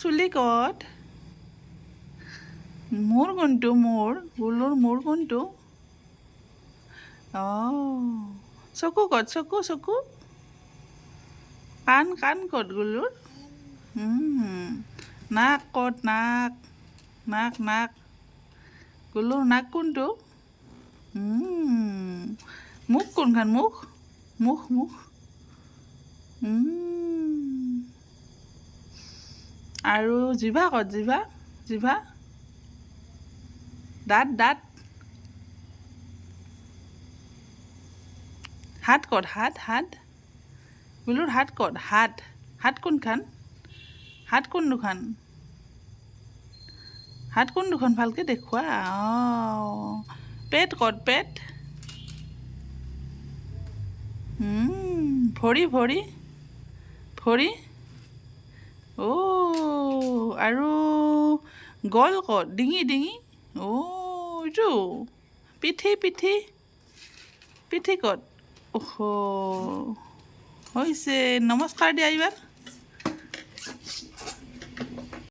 চুলি ক'ত মূৰ কোনটো গুলুৰ মূৰ কোনটো চকু ক'ত চকু কাণ ক'ত গুলুৰ নাক ক'ত নাক গুলুৰ নাক কোনটো মুখ কোনখন মুখ আৰু জিভা ক'ত জিভা দাঁত হাত ক'ত হাত গুলুৰ হাত ক'ত হাত কোনখন হাত কোন দুখন ভালকৈ দেখুওৱা পেট ক'ত পেট ভৰি আৰু গল ক'ত ডিঙি এইটো পিঠি ক'ত হৈছে নমস্কাৰ দিয়া এইবাৰ